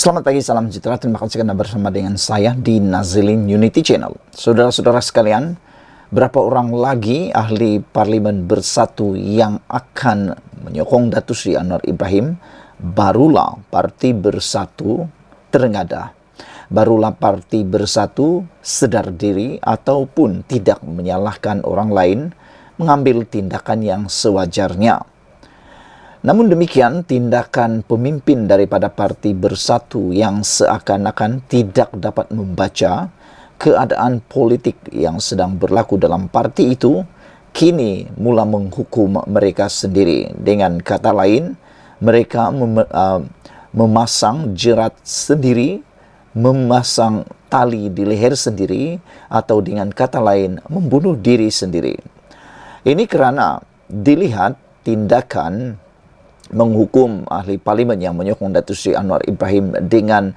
Selamat pagi, salam sejahtera. Terima kasih karena bersama dengan saya di Nazilin Unity Channel. Saudara-saudara sekalian, berapa orang lagi ahli parlimen bersatu yang akan menyokong Datuk Seri Anwar Ibrahim? Barulah Parti Bersatu terengadah. Barulah Parti Bersatu sedar diri ataupun tidak menyalahkan orang lain mengambil tindakan yang sewajarnya. Namun demikian, tindakan pemimpin daripada Parti Bersatu yang seakan-akan tidak dapat membaca keadaan politik yang sedang berlaku dalam parti itu, kini mula menghukum mereka sendiri. Dengan kata lain, mereka memasang jerat sendiri, memasang tali di leher sendiri, atau dengan kata lain, membunuh diri sendiri. Ini kerana dilihat tindakan menghukum ahli parlimen yang menyokong Datuk Seri Anwar Ibrahim dengan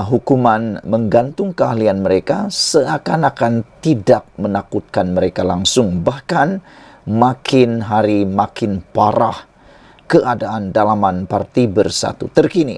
hukuman menggantung keahlian mereka seakan-akan tidak menakutkan mereka langsung. Bahkan makin hari makin parah keadaan dalaman Parti Bersatu terkini.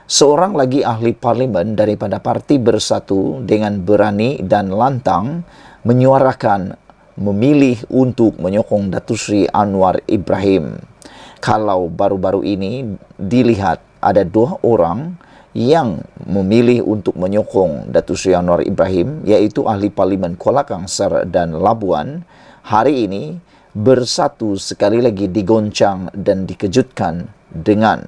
Seorang lagi ahli parlimen daripada Parti Bersatu dengan berani dan lantang menyuarakan memilih untuk menyokong Datuk Seri Anwar Ibrahim. Kalau baru-baru ini dilihat ada 2 orang yang memilih untuk menyokong Datuk Seri Anwar Ibrahim, iaitu ahli parlimen Kuala Kangsar dan Labuan, hari ini bersatu sekali lagi digoncang dan dikejutkan dengan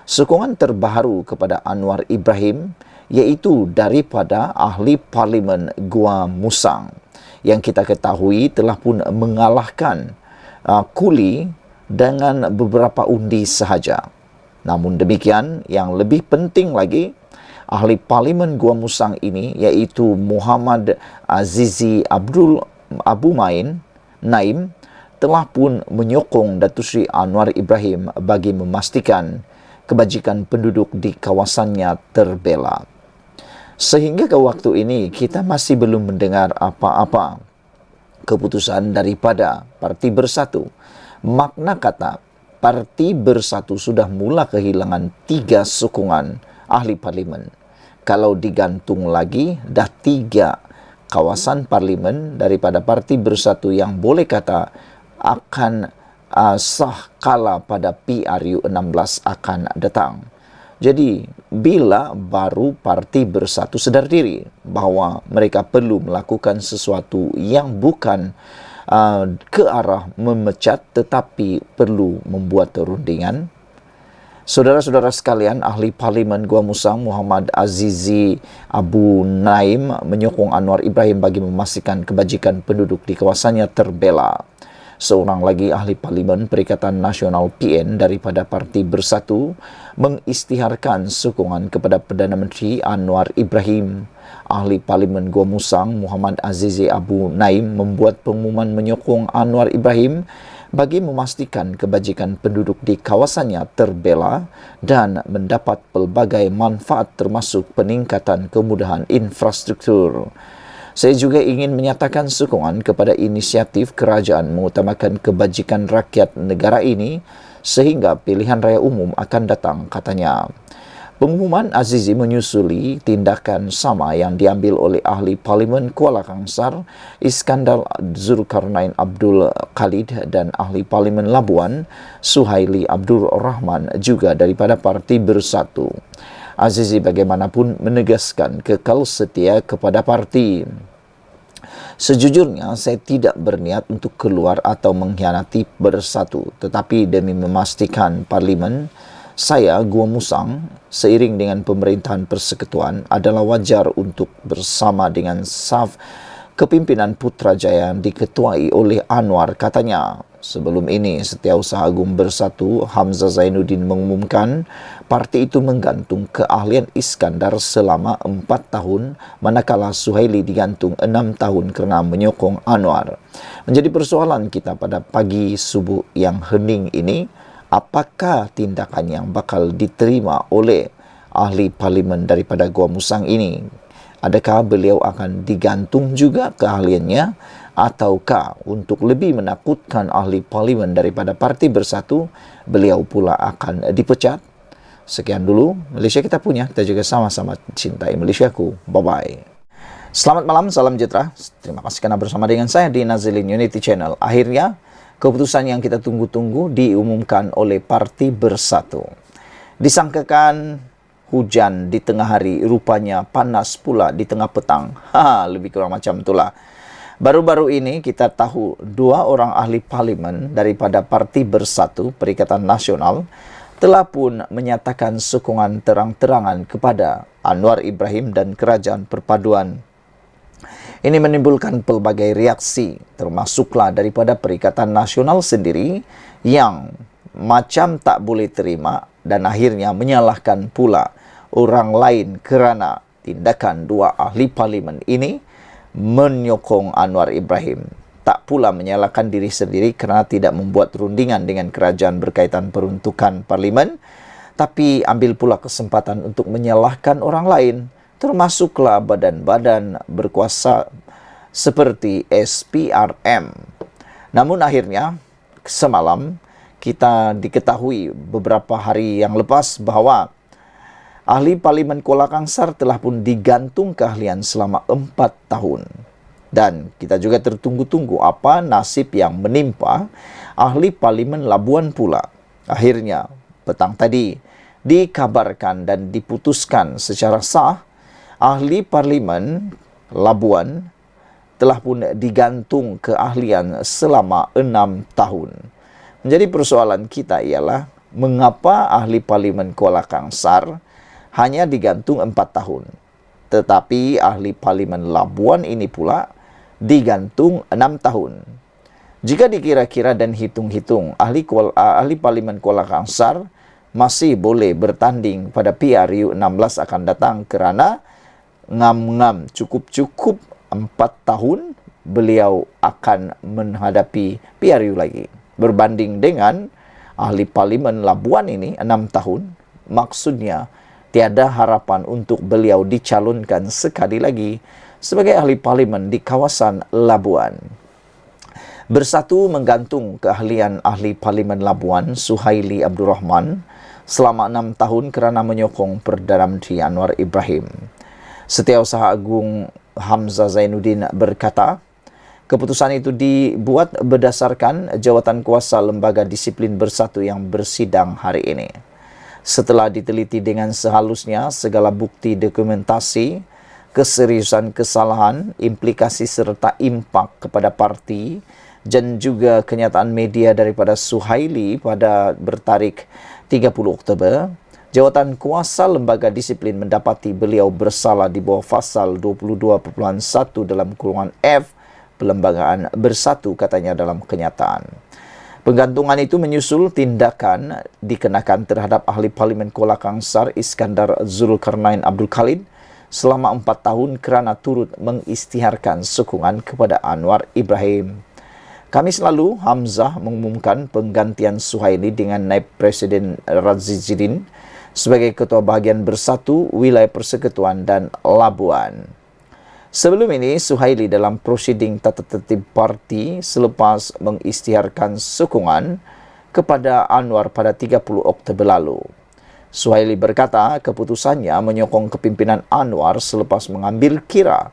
sokongan terbaru kepada Anwar Ibrahim, iaitu daripada ahli parlimen Gua Musang yang kita ketahui telah pun mengalahkan Kuli dengan beberapa undi sahaja. Namun demikian, yang lebih penting lagi, ahli parlimen Gua Musang ini, iaitu Muhammad Azizi Abu Naim, telah pun menyokong Datuk Seri Anwar Ibrahim bagi memastikan kebajikan penduduk di kawasannya terbela. Sehingga ke waktu ini, kita masih belum mendengar apa-apa keputusan daripada Parti Bersatu. Makna kata, Parti Bersatu sudah mula kehilangan 3 sokongan ahli parlimen. Kalau digantung lagi, dah 3 kawasan parlimen daripada Parti Bersatu yang boleh kata akan sah kala pada PRU 16 akan datang. Jadi, bila baru Parti Bersatu sedar diri bahawa mereka perlu melakukan sesuatu yang bukan ke arah memecat tetapi perlu membuat rundingan. Saudara-saudara sekalian, ahli parlimen Gua Musang Muhammad Azizi Abu Naim menyokong Anwar Ibrahim bagi memastikan kebajikan penduduk di kawasannya terbela. Seorang lagi ahli parlimen Perikatan Nasional PN daripada Parti Bersatu mengisytiharkan sokongan kepada Perdana Menteri Anwar Ibrahim. Ahli parlimen Gua Musang Muhammad Azizi Abu Naim membuat pengumuman menyokong Anwar Ibrahim bagi memastikan kebajikan penduduk di kawasannya terbela dan mendapat pelbagai manfaat termasuk peningkatan kemudahan infrastruktur. Saya juga ingin menyatakan sokongan kepada inisiatif kerajaan mengutamakan kebajikan rakyat negara ini sehingga pilihan raya umum akan datang, katanya. Pengumuman Azizi menyusuli tindakan sama yang diambil oleh ahli parlimen Kuala Kangsar Iskandar Zulkarnain Abdul Khalid dan ahli parlimen Labuan Suhaili Abdul Rahman juga daripada Parti Bersatu. Azizi bagaimanapun menegaskan kekal setia kepada parti. Sejujurnya, saya tidak berniat untuk keluar atau mengkhianati Bersatu, tetapi demi memastikan parlimen saya, Gua Musang, seiring dengan pemerintahan persekutuan adalah wajar untuk bersama dengan saf kepimpinan Putrajaya yang diketuai oleh Anwar, katanya. Sebelum ini, Setiausaha Agung Bersatu Hamzah Zainuddin mengumumkan parti itu menggantung keahlian Iskandar selama 4 tahun, manakala Suhaili digantung 6 tahun kerana menyokong Anwar. Menjadi persoalan kita pada pagi subuh yang hening ini, apakah tindakan yang bakal diterima oleh ahli parlimen daripada Gua Musang ini? Adakah beliau akan digantung juga keahliannya, ataukah untuk lebih menakutkan ahli parlimen daripada Parti Bersatu, beliau pula akan dipecat? Sekian dulu Malaysia kita punya, kita juga sama-sama cintai Malaysiaku. Bye-bye. Selamat malam, salam sejahtera. Terima kasih karena bersama dengan saya di Nazilin Unity Channel. Akhirnya, keputusan yang kita tunggu-tunggu diumumkan oleh Parti Bersatu. Disangkakan hujan di tengah hari, rupanya panas pula di tengah petang. Lebih kurang macam itulah. Baru-baru ini kita tahu 2 orang ahli parlimen daripada Parti Bersatu Perikatan Nasional telah pun menyatakan sokongan terang-terangan kepada Anwar Ibrahim dan Kerajaan Perpaduan. Ini menimbulkan pelbagai reaksi, termasuklah daripada Perikatan Nasional sendiri yang macam tak boleh terima dan akhirnya menyalahkan pula orang lain kerana tindakan 2 ahli parlimen ini menyokong Anwar Ibrahim. Tak pula menyalahkan diri sendiri kerana tidak membuat rundingan dengan kerajaan berkaitan peruntukan parlimen, tapi ambil pula kesempatan untuk menyalahkan orang lain, termasuklah badan-badan berkuasa seperti SPRM. Namun akhirnya, semalam kita diketahui beberapa hari yang lepas bahawa ahli Parlimen Kuala Kangsar telah pun digantung keahlian selama 4 tahun. Dan kita juga tertunggu-tunggu apa nasib yang menimpa ahli Parlimen Labuan pula. Akhirnya, petang tadi dikabarkan dan diputuskan secara sah, ahli Parlimen Labuan telah pun digantung keahlian selama 6 tahun. Menjadi persoalan kita ialah, mengapa ahli Parlimen Kuala Kangsar hanya digantung 4 tahun. Tetapi ahli Parlimen Labuan ini pula digantung 6 tahun. Jika dikira-kira dan hitung-hitung, ahli Parlimen Kuala Kangsar masih boleh bertanding pada PRU 16 akan datang kerana ngam-ngam cukup 4 tahun beliau akan menghadapi PRU lagi. Berbanding dengan ahli Parlimen Labuan ini 6 tahun, maksudnya tiada harapan untuk beliau dicalonkan sekali lagi sebagai ahli parlimen di kawasan Labuan. Bersatu menggantung keahlian ahli Parlimen Labuan, Suhaili Abdul Rahman, selama 6 tahun kerana menyokong Perdana Menteri Anwar Ibrahim. Setiausaha Agung Hamzah Zainuddin berkata, keputusan itu dibuat berdasarkan jawatan kuasa Lembaga Disiplin Bersatu yang bersidang hari ini. Setelah diteliti dengan sehalusnya segala bukti dokumentasi, keseriusan kesalahan, implikasi serta impak kepada parti dan juga kenyataan media daripada Suhaili pada bertarikh 30 Oktober, jawatan kuasa Lembaga Disiplin mendapati beliau bersalah di bawah pasal 22.1 dalam kurungan F Perlembagaan Bersatu, katanya dalam kenyataan. Penggantungan itu menyusul tindakan dikenakan terhadap ahli Parlimen Kuala Kangsar Iskandar Zulkarnain Abdul Khalid selama 4 tahun kerana turut mengisytiharkan sokongan kepada Anwar Ibrahim. Kamis lalu, Hamzah mengumumkan penggantian Suhaili dengan Naib Presiden Razizidin sebagai Ketua Bahagian Bersatu Wilayah Persekutuan dan Labuan. Sebelum ini, Suhaili dalam prosiding tata tertib parti selepas mengisytiharkan sokongan kepada Anwar pada 30 Oktober lalu. Suhaili berkata keputusannya menyokong kepimpinan Anwar selepas mengambil kira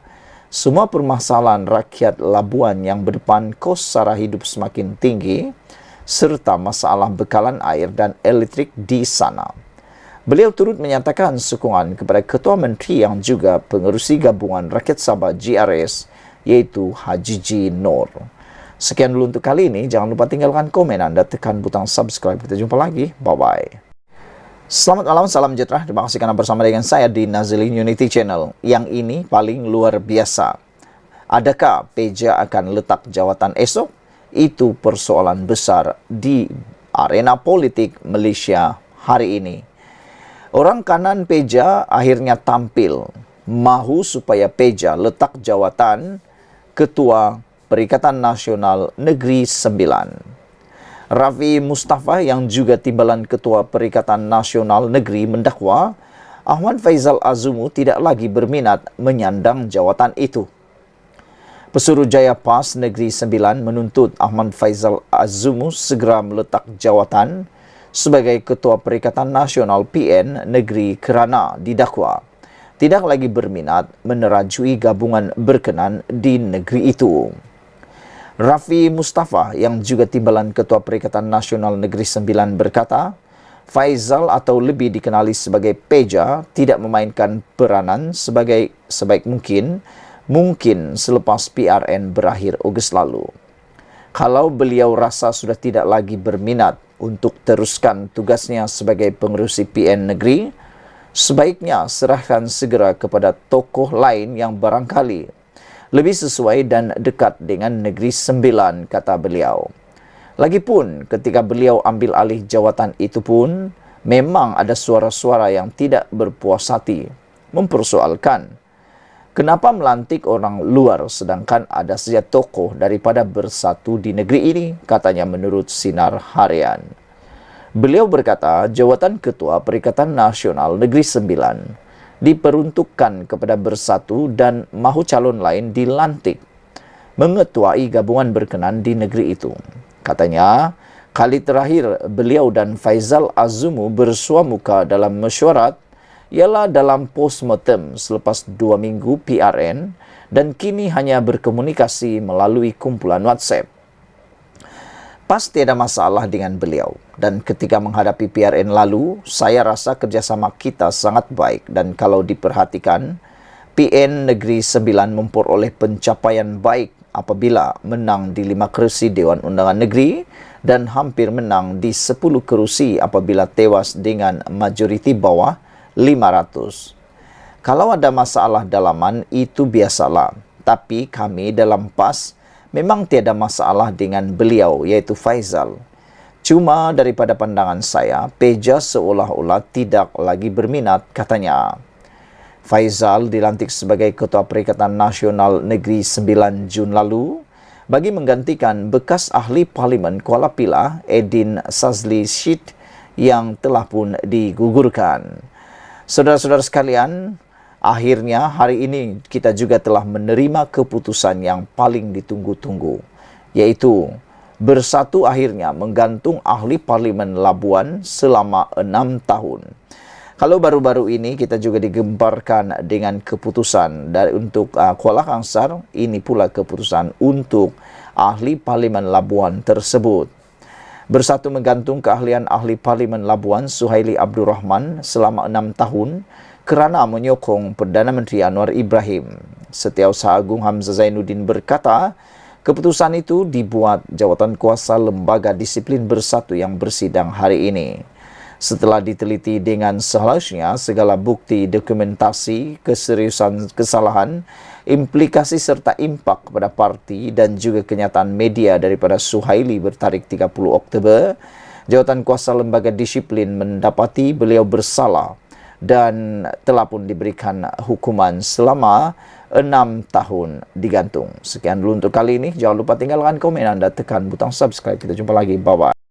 semua permasalahan rakyat Labuan yang berdepan kos sara hidup semakin tinggi serta masalah bekalan air dan elektrik di sana. Beliau turut menyatakan sokongan kepada Ketua Menteri yang juga pengerusi Gabungan Rakyat Sabah GRS, iaitu Haji G. Noor. Sekian dulu untuk kali ini. Jangan lupa tinggalkan komen anda, tekan butang subscribe. Kita jumpa lagi. Bye-bye. Selamat malam, salam sejahtera. Terima kasih karena bersama dengan saya di Nazilin Unity Channel. Yang ini paling luar biasa. Adakah Peja akan letak jawatan esok? Itu persoalan besar di arena politik Malaysia hari ini. Orang kanan Peja akhirnya tampil mahu supaya Peja letak jawatan Ketua Perikatan Nasional Negeri Sembilan. Rafi Mustafa yang juga timbalan Ketua Perikatan Nasional Negeri mendakwa Ahmad Faizal Azumu tidak lagi berminat menyandang jawatan itu. Pesuruhjaya PAS Negeri Sembilan menuntut Ahmad Faizal Azumu segera meletak jawatan sebagai Ketua Perikatan Nasional PN Negeri kerana didakwa tidak lagi berminat menerajui gabungan berkenan di negeri itu. Rafi Mustafa yang juga timbalan Ketua Perikatan Nasional Negeri Sembilan berkata, Faizal atau lebih dikenali sebagai Peja tidak memainkan peranan sebaik mungkin selepas PRN berakhir Ogos lalu. Kalau beliau rasa sudah tidak lagi berminat untuk teruskan tugasnya sebagai pengerusi PN negeri, sebaiknya serahkan segera kepada tokoh lain yang barangkali lebih sesuai dan dekat dengan Negeri Sembilan, kata beliau. Lagipun ketika beliau ambil alih jawatan itu pun, memang ada suara-suara yang tidak berpuas hati, mempersoalkan kenapa melantik orang luar sedangkan ada saja tokoh daripada bersatu di negeri ini, katanya menurut Sinar Harian. Beliau berkata, jawatan Ketua Perikatan Nasional Negeri Sembilan diperuntukkan kepada bersatu dan mahu calon lain dilantik mengetuai gabungan berkenan di negeri itu. Katanya, kali terakhir beliau dan Faizal Azumu bersua muka dalam mesyuarat ialah dalam postmortem selepas 2 minggu PRN dan kini hanya berkomunikasi melalui kumpulan WhatsApp. Pasti ada masalah dengan beliau dan ketika menghadapi PRN lalu, saya rasa kerjasama kita sangat baik dan kalau diperhatikan, PN Negeri Sembilan memperoleh pencapaian baik apabila menang di 5 kerusi Dewan Undangan Negeri dan hampir menang di 10 kerusi apabila tewas dengan majoriti bawah 500. Kalau ada masalah dalaman itu biasalah, tapi kami dalam PAS memang tiada masalah dengan beliau, yaitu Faizal. Cuma daripada pandangan saya, Peja seolah-olah tidak lagi berminat, katanya. Faizal dilantik sebagai Ketua Perikatan Nasional Negeri 9 Jun lalu bagi menggantikan bekas ahli Parlimen Kuala Pilah, Edin Sazli Syed yang telah pun digugurkan. Saudara-saudara sekalian, akhirnya hari ini kita juga telah menerima keputusan yang paling ditunggu-tunggu, yaitu bersatu akhirnya menggantung ahli Parlimen Labuan selama 6 tahun. Kalau baru-baru ini kita juga digemparkan dengan keputusan untuk Kuala Kangsar, ini pula keputusan untuk ahli Parlimen Labuan tersebut. Bersatu menggantung keahlian ahli Parlimen Labuan Suhaili Abdul Rahman selama 6 tahun kerana menyokong Perdana Menteri Anwar Ibrahim. Setiausaha Agung Hamzah Zainuddin berkata, keputusan itu dibuat Jawatan Kuasa Lembaga Disiplin Bersatu yang bersidang hari ini. Setelah diteliti dengan seharusnya segala bukti, dokumentasi, keseriusan kesalahan, implikasi serta impak kepada parti dan juga kenyataan media daripada Suhaili bertarikh 30 Oktober, Jawatan Kuasa Lembaga Disiplin mendapati beliau bersalah dan telah pun diberikan hukuman selama 6 tahun digantung. Sekian dulu untuk kali ini. Jangan lupa tinggalkan komen anda, tekan butang subscribe. Kita jumpa lagi. Bye-bye.